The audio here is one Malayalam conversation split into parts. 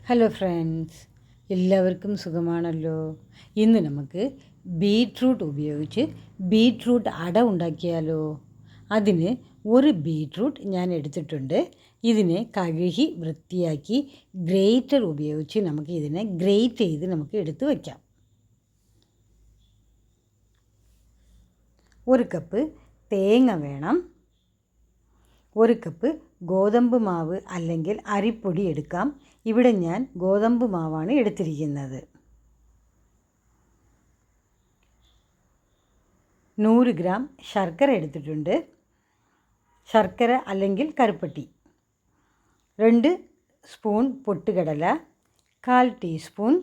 ഹലോ ഫ്രണ്ട്സ്, എല്ലാവർക്കും സുഖമാണല്ലോ. ഇന്ന് നമുക്ക് ബീറ്റ്റൂട്ട് ഉപയോഗിച്ച് ബീറ്റ്റൂട്ട് അട ഉണ്ടാക്കിയാലോ. അതിന് ഒരു ബീറ്റ്റൂട്ട് ഞാൻ എടുത്തിട്ടുണ്ട്. ഇതിനെ കഴുകി വൃത്തിയാക്കി ഗ്രേറ്റർ ഉപയോഗിച്ച് നമുക്ക് ഇതിനെ ഗ്രേറ്റ് ചെയ്ത് നമുക്ക് എടുത്ത് വയ്ക്കാം. ഒരു കപ്പ് തേങ്ങ വേണം. ഒരു കപ്പ് ഗോതമ്പ് മാവ് അല്ലെങ്കിൽ അരിപ്പൊടി എടുക്കാം. ഇവിടെ ഞാൻ ഗോതമ്പ് മാവാണ് എടുത്തിരിക്കുന്നത്. 100 ഗ്രാം ശർക്കര എടുത്തിട്ടുണ്ട്. ശർക്കര അല്ലെങ്കിൽ കരുപ്പട്ടി. 2 സ്പൂൺ പൊട്ടുകടല, 1/4 ടീസ്പൂൺ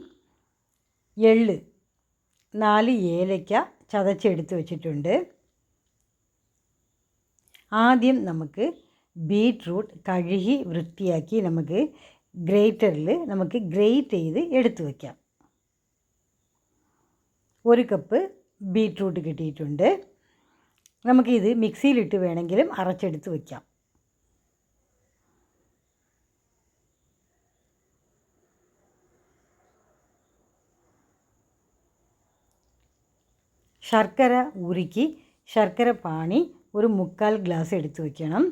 എള്ള്, 4 ഏലക്ക ചതച്ചെടുത്ത് വെച്ചിട്ടുണ്ട്. ആദ്യം നമുക്ക് ബീറ്റ്റൂട്ട് കഴുകി വൃത്തിയാക്കി നമുക്ക് ഗ്രേറ്ററിൽ നമുക്ക് ഗ്രേറ്റ് ചെയ്ത് എടുത്തു വയ്ക്കാം. 1 കപ്പ് ബീറ്റ്റൂട്ട് കിട്ടിയിട്ടുണ്ട്. നമുക്കിത് മിക്സിയിലിട്ട് വേണമെങ്കിലും അരച്ചെടുത്ത് വയ്ക്കാം. ശർക്കര ഉരുക്കി ശർക്കര പാനി ഒരു 3/4 ഗ്ലാസ് എടുത്ത് വയ്ക്കണം.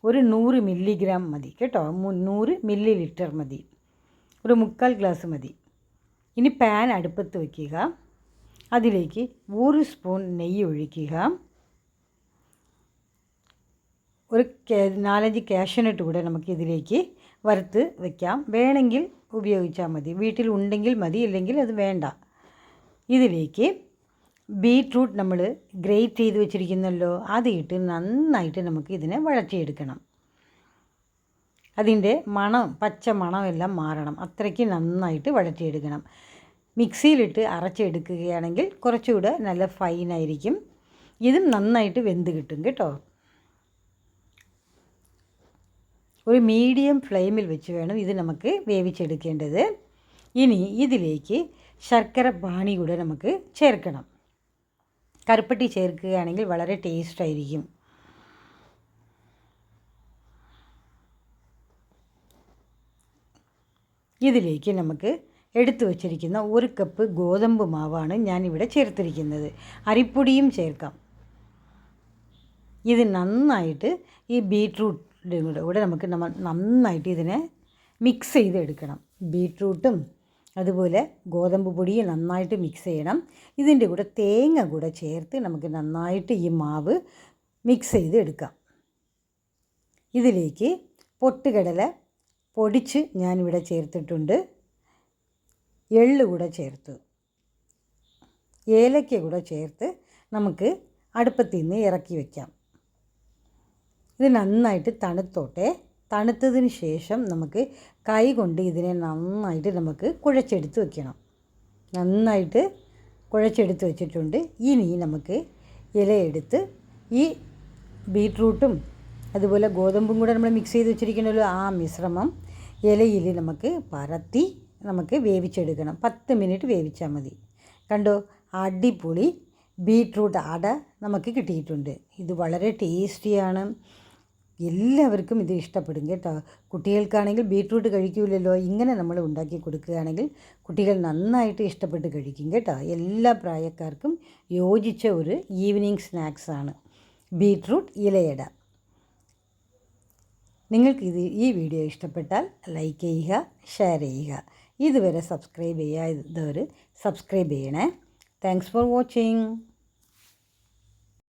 ഒരു 100 മില്ലിഗ്രാം മതി കേട്ടോ. 100 മില്ലി ലിറ്റർ മതി. ഒരു 3/4 ഗ്ലാസ് മതി. ഇനി പാൻ അടുപ്പത്ത് വയ്ക്കുക. അതിലേക്ക് 1 സ്പൂൺ നെയ്യ് ഒഴിക്കുക. ഒരു 4-5 കാഷ്യൂനട്ട് കൂടെ നമുക്കിതിലേക്ക് വറുത്ത് വയ്ക്കാം. വേണമെങ്കിൽ ഉപയോഗിച്ചാൽ മതി. വീട്ടിൽ ഉണ്ടെങ്കിൽ മതി, ഇല്ലെങ്കിൽ അത് വേണ്ട. ഇതിലേക്ക് ബീറ്റ്റൂട്ട് നമ്മൾ ഗ്രേറ്റ് ചെയ്ത് വെച്ചിരിക്കുന്നല്ലോ, അത് ഇട്ട് നന്നായിട്ട് നമുക്ക് ഇതിനെ വഴറ്റിയെടുക്കണം. അതിൻ്റെ പച്ച മണമെല്ലാം മാറണം. അത്രയ്ക്ക് നന്നായിട്ട് വഴറ്റിയെടുക്കണം. മിക്സിയിലിട്ട് അരച്ചെടുക്കുകയാണെങ്കിൽ കുറച്ചുകൂടെ നല്ല ഫൈനായിരിക്കും. ഇതും നന്നായിട്ട് വെന്ത് കിട്ടും കേട്ടോ. ഒരു മീഡിയം ഫ്ലെയിമിൽ വെച്ച് വേണം ഇത് നമുക്ക് വേവിച്ചെടുക്കേണ്ടത്. ഇനി ഇതിലേക്ക് ശർക്കര പാനി കൂടെ നമുക്ക് ചേർക്കണം. കരുപ്പട്ടി ചേർക്കുകയാണെങ്കിൽ വളരെ ടേസ്റ്റായിരിക്കും. ഇതിലേക്ക് നമുക്ക് എടുത്തു വച്ചിരിക്കുന്ന 1 കപ്പ് ഗോതമ്പ് മാവാണ് ഞാനിവിടെ ചേർത്തിരിക്കുന്നത്. അരിപ്പൊടിയും ചേർക്കാം. ഇത് നന്നായിട്ട് ഈ ബീറ്റ്റൂട്ടിൻ്റെ കൂടെ നമുക്ക് നന്നായിട്ട് ഇതിനെ മിക്സ് ചെയ്തെടുക്കണം. ബീറ്റ്റൂട്ടും അതുപോലെ ഗോതമ്പ് പൊടിയും നന്നായിട്ട് മിക്സ് ചെയ്യണം. ഇതിൻ്റെ കൂടെ തേങ്ങ കൂടെ ചേർത്ത് നമുക്ക് നന്നായിട്ട് ഈ മാവ് മിക്സ് ചെയ്ത് എടുക്കാം. ഇതിലേക്ക് പൊട്ടുകടല പൊടിച്ച് ഞാനിവിടെ ചേർത്തിട്ടുണ്ട്. എള്ള് കൂടെ ചേർത്ത്, ഏലക്ക കൂടെ ചേർത്ത് നമുക്ക് അടുപ്പത്തിൽ നിന്ന് ഇറക്കി വയ്ക്കാം. ഇത് നന്നായിട്ട് തണുത്തോട്ടെ. തണുത്തതിന് ശേഷം നമുക്ക് കൈ കൊണ്ട് ഇതിനെ നന്നായിട്ട് നമുക്ക് കുഴച്ചെടുത്ത് വയ്ക്കണം. നന്നായിട്ട് കുഴച്ചെടുത്ത് വെച്ചിട്ടുണ്ട്. ഇനി നമുക്ക് ഇലയെടുത്ത് ഈ ബീറ്റ്റൂട്ടും അതുപോലെ ഗോതമ്പും കൂടെ നമ്മൾ മിക്സ് ചെയ്ത് വെച്ചിരിക്കണമല്ലോ, ആ മിശ്രമം ഇലയിൽ നമുക്ക് പരത്തി നമുക്ക് വേവിച്ചെടുക്കണം. 10 മിനിറ്റ് വേവിച്ചാൽ മതി. കണ്ടോ, അടിപൊളി ബീറ്റ്റൂട്ട് അട നമുക്ക് കിട്ടിയിട്ടുണ്ട്. ഇത് വളരെ ടേസ്റ്റിയാണ്. എല്ലാവർക്കും ഇത് ഇഷ്ടപ്പെടും കേട്ടോ. കുട്ടികൾക്കാണെങ്കിൽ ബീറ്റ്റൂട്ട് കഴിക്കില്ലല്ലോ, ഇങ്ങനെ നമ്മൾ ഉണ്ടാക്കി കൊടുക്കുകയാണെങ്കിൽ കുട്ടികൾ നന്നായിട്ട് ഇഷ്ടപ്പെട്ട് കഴിക്കും കേട്ടോ. എല്ലാ പ്രായക്കാർക്കും യോജിച്ച ഒരു ഈവനിങ് സ്നാക്സാണ് ബീറ്റ്രൂട്ട് ഇലയട. നിങ്ങൾക്ക് ഈ വീഡിയോ ഇഷ്ടപ്പെട്ടാൽ ലൈക്ക് ചെയ്യുക, ഷെയർ ചെയ്യുക. ഇതുവരെ സബ്സ്ക്രൈബ് ചെയ്യാത്തവർ സബ്സ്ക്രൈബ് ചെയ്യണേ. Thanks for watching.